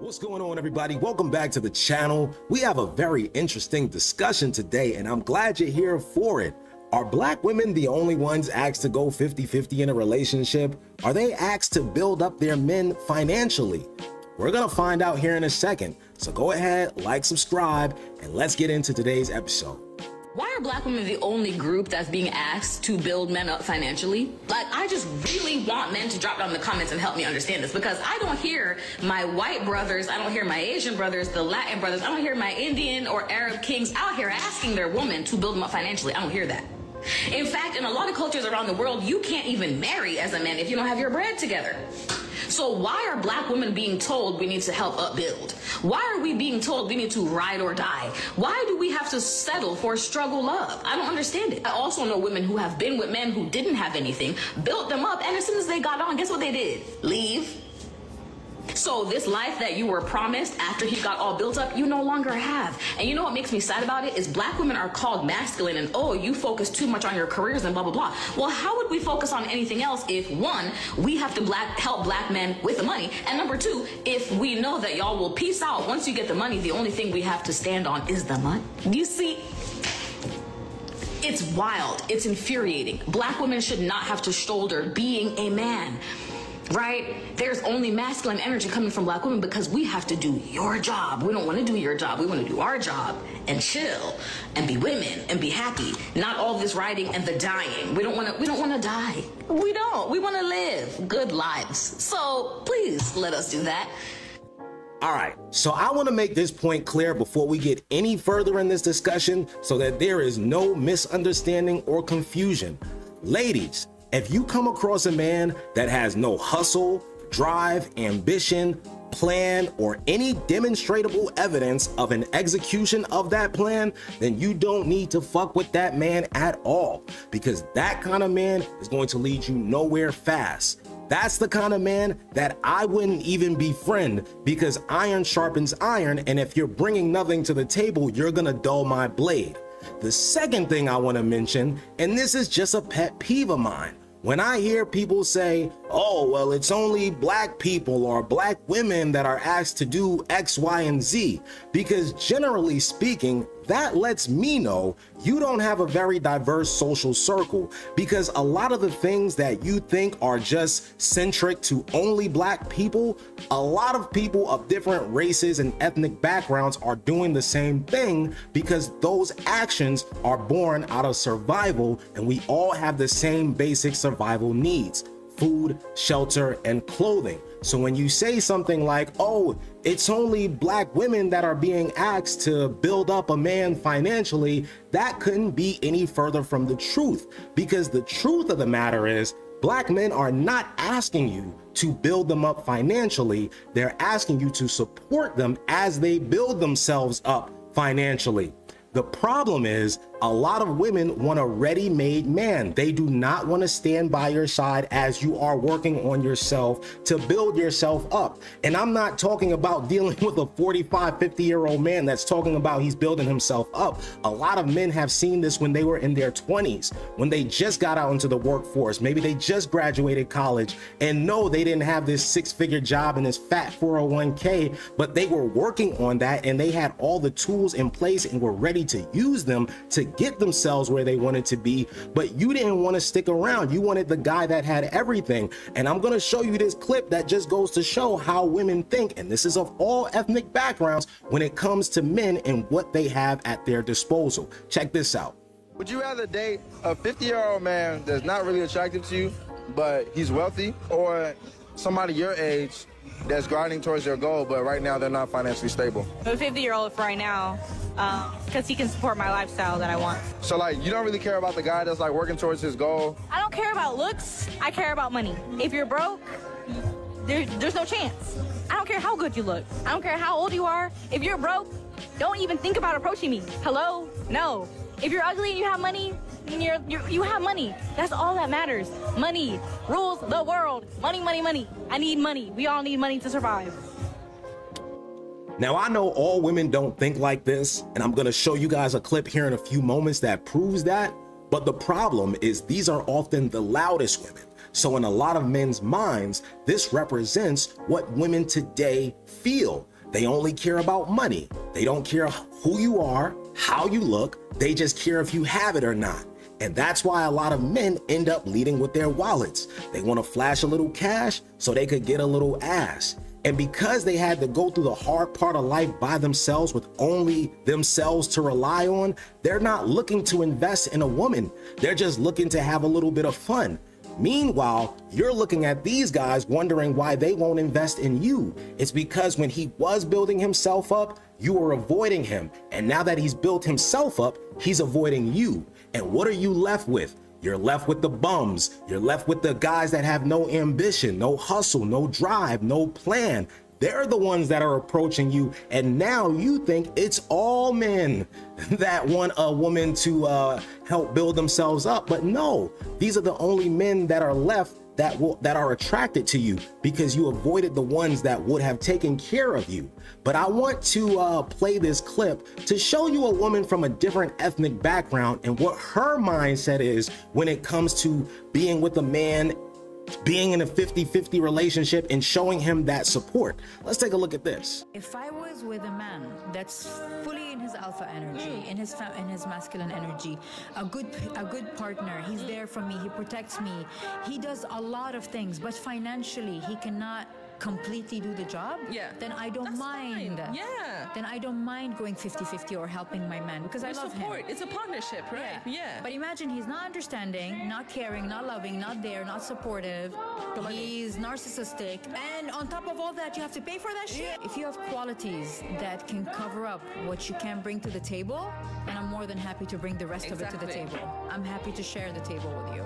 What's going on, everybody? Welcome back to the channel. We have a very interesting discussion today, and I'm glad you're here for it. Are black women the only ones asked to go 50-50 in a relationship? Are they asked to build up their men financially? We're gonna find out here in a second. So go ahead, like, subscribe, and let's get into today's episode. Why are black women the only group that's being asked to build men up financially? Like, I just really want men to drop down in the comments and help me understand this, because I don't hear my white brothers, I don't hear my Asian brothers, the Latin brothers, I don't hear my Indian or Arab kings out here asking their woman to build them up financially. I don't hear that. In fact, in a lot of cultures around the world, you can't even marry as a man if you don't have your bread together. So why are black women being told we need to help upbuild? Why are we being told we need to ride or die? Why do we have to settle for struggle love? I don't understand it. I also know women who have been with men who didn't have anything, built them up, and as soon as they got on, guess what they did? Leave. So this life that you were promised after he got all built up, you no longer have. And you know what makes me sad about it is black women are called masculine and, oh, you focus too much on your careers and blah, blah, blah. Well, how would we focus on anything else if, one, we have to help black men with the money, and number two, if we know that y'all will peace out once you get the money, the only thing we have to stand on is the money? Do you see? It's wild. It's infuriating. Black women should not have to shoulder being a man. Right? There's only masculine energy coming from black women because we have to do your job. We don't want to do your job. We want to do our job and chill and be women and be happy. Not all this riding and the dying. We don't want to die. We don't. We want to live good lives. So please let us do that. All right, so I want to make this point clear before we get any further in this discussion so that there is no misunderstanding or confusion. Ladies, if you come across a man that has no hustle, drive, ambition, plan, or any demonstrable evidence of an execution of that plan, then you don't need to fuck with that man at all, because that kind of man is going to lead you nowhere fast. That's the kind of man that I wouldn't even befriend, because iron sharpens iron, and if you're bringing nothing to the table, you're gonna dull my blade. The second thing I want to mention, and this is just a pet peeve of mine, when I hear people say, oh, well, it's only black people or black women that are asked to do X, Y, and Z, because generally speaking, that lets me know you don't have a very diverse social circle, because a lot of the things that you think are just centric to only black people, a lot of people of different races and ethnic backgrounds are doing the same thing, because those actions are born out of survival, and we all have the same basic survival needs: food, shelter, and clothing. So when you say something like, oh, it's only black women that are being asked to build up a man financially, that couldn't be any further from the truth, because the truth of the matter is black men are not asking you to build them up financially. They're asking you to support them as they build themselves up financially. The problem is a lot of women want a ready-made man. They do not want to stand by your side as you are working on yourself to build yourself up. And I'm not talking about dealing with a 45, 50-year-old man that's talking about he's building himself up. A lot of men have seen this when they were in their 20s, when they just got out into the workforce. Maybe they just graduated college, and no, they didn't have this six-figure job and this fat 401k, but they were working on that, and they had all the tools in place and were ready to use them to get themselves where they wanted to be. But you didn't want to stick around. You wanted the guy that had everything. And I'm going to show you this clip that just goes to show how women think, and this is of all ethnic backgrounds, when it comes to men and what they have at their disposal. Check this out. Would you rather date a 50-year-old man that's not really attractive to you, but he's wealthy, or somebody your age that's grinding towards your goal, but right now they're not financially stable? A 50-year-old for right now, because he can support my lifestyle that I want. So like, you don't really care about the guy that's like working towards his goal? I don't care about looks, I care about money. If you're broke, there's no chance. I don't care how good you look. I don't care how old you are. If you're broke, don't even think about approaching me. Hello? No. If you're ugly and you have money, you have money. That's all that matters. Money rules the world. Money, money, money. I need money. We all need money to survive. Now, I know all women don't think like this, and I'm going to show you guys a clip here in a few moments that proves that. But the problem is these are often the loudest women. So in a lot of men's minds, this represents what women today feel. They only care about money. They don't care who you are, how you look. They just care if you have it or not. And that's why a lot of men end up leading with their wallets. They want to flash a little cash so they could get a little ass. And because they had to go through the hard part of life by themselves with only themselves to rely on, they're not looking to invest in a woman. They're just looking to have a little bit of fun. Meanwhile, you're looking at these guys wondering why they won't invest in you. It's because when he was building himself up, you were avoiding him. And now that he's built himself up, he's avoiding you. And what are you left with? You're left with the bums. You're left with the guys that have no ambition, no hustle, no drive, no plan. They're the ones that are approaching you. And now you think it's all men that want a woman to help build themselves up. But no, these are the only men that are left that are attracted to you because you avoided the ones that would have taken care of you. But I want to play this clip to show you a woman from a different ethnic background and what her mindset is when it comes to being with a man, being in a 50-50 relationship and showing him that support. Let's take a look at this. If I was with a man that's fully in his alpha energy, in his masculine energy, a good partner, he's there for me, he protects me, he does a lot of things, but financially he cannot completely do the job, then I don't mind. Fine. Yeah. Then I don't mind going 50-50 or helping my man because I love him. It's a partnership, right? Yeah. But imagine he's not understanding, not caring, not loving, not there, not supportive. He's narcissistic. And on top of all that, you have to pay for that shit. If you have qualities that can cover up what you can bring to the table, then I'm more than happy to bring the rest of it to the table. I'm happy to share the table with you.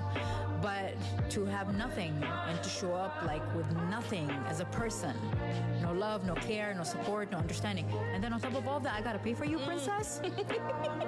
But to have nothing and to show up like with nothing as a person, no love, no care, no support, no understanding, and then on top of all that, I gotta pay for you, princess?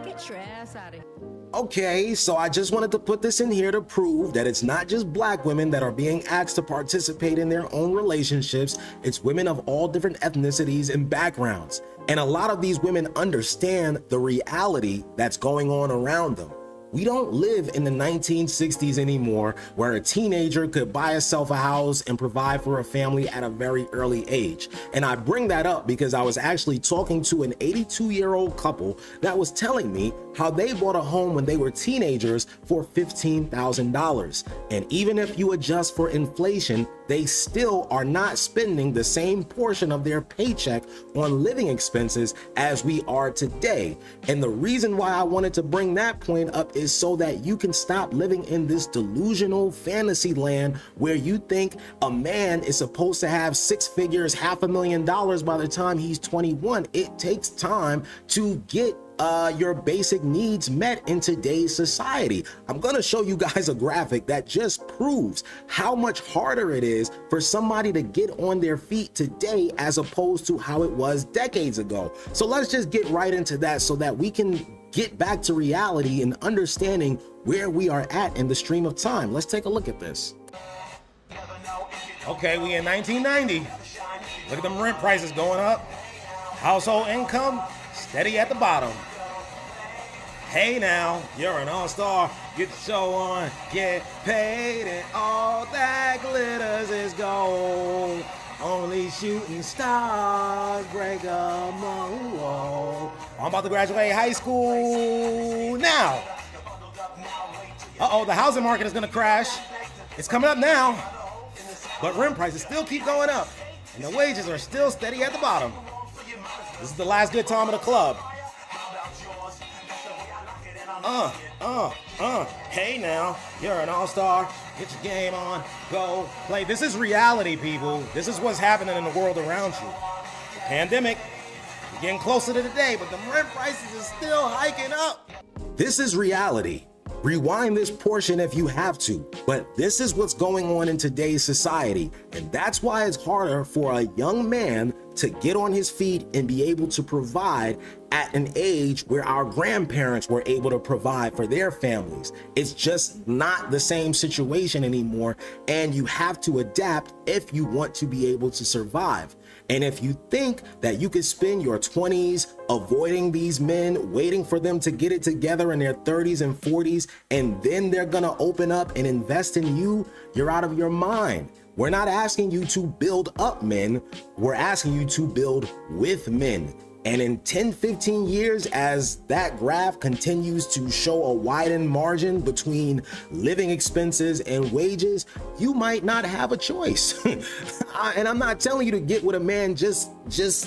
Get your ass out of here. Okay, so I just wanted to put this in here to prove that it's not just black women that are being asked to participate in their own relationships. It's women of all different ethnicities and backgrounds. And a lot of these women understand the reality that's going on around them. We don't live in the 1960s anymore where a teenager could buy herself a house and provide for a family at a very early age. And I bring that up because I was actually talking to an 82-year-old couple that was telling me how they bought a home when they were teenagers for $15,000. And even if you adjust for inflation, they still are not spending the same portion of their paycheck on living expenses as we are today. And the reason why I wanted to bring that point up is so that you can stop living in this delusional fantasy land where you think a man is supposed to have six figures, $500,000 by the time he's 21. It takes time to get your basic needs met in today's society. I'm gonna show you guys a graphic that just proves how much harder it is for somebody to get on their feet today as opposed to how it was decades ago. So let's just get right into that so that we can get back to reality and understanding where we are at in the stream of time. Let's take a look at this. Okay, we in 1990. Look at them rent prices going up. Household income steady at the bottom. Hey now, you're an all-star, get the show on, get paid, and all that glitters is gold. Only shooting stars break a mold. I'm about to graduate high school now. Uh-oh, the housing market is gonna crash. It's coming up now, but rent prices still keep going up, and the wages are still steady at the bottom. This is the last good time of the club. Hey now, you're an all-star, get your game on, go play. This is reality, people. This is what's happening in the world around you. The pandemic, we're getting closer to the day, but the rent prices is still hiking up. This is reality. Rewind this portion if you have to, but this is what's going on in today's society, and that's why it's harder for a young man to get on his feet and be able to provide at an age where our grandparents were able to provide for their families. It's just not the same situation anymore, and you have to adapt if you want to be able to survive. And if you think that you could spend your 20s avoiding these men, waiting for them to get it together in their 30s and 40s, and then they're gonna open up and invest in you, you're out of your mind. We're not asking you to build up men. We're asking you to build with men. And in 10, 15 years, as that graph continues to show a widened margin between living expenses and wages, you might not have a choice. And I'm not telling you to get with a man just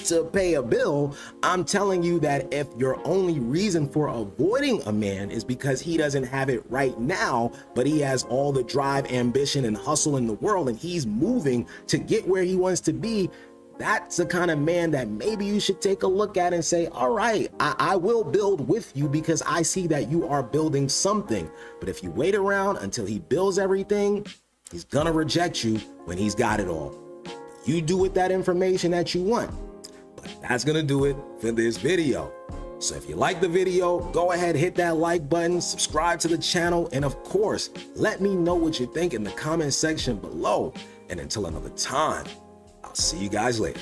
to pay a bill. I'm telling you that if your only reason for avoiding a man is because he doesn't have it right now, but he has all the drive, ambition, and hustle in the world, and he's moving to get where he wants to be, that's the kind of man that maybe you should take a look at and say, all right, I will build with you because I see that you are building something. But if you wait around until he builds everything, he's gonna reject you when he's got it all. You do with that information that you want. But that's gonna do it for this video. So if you like the video, go ahead, hit that like button, subscribe to the channel, and of course, let me know what you think in the comment section below. And until another time, I'll see you guys later.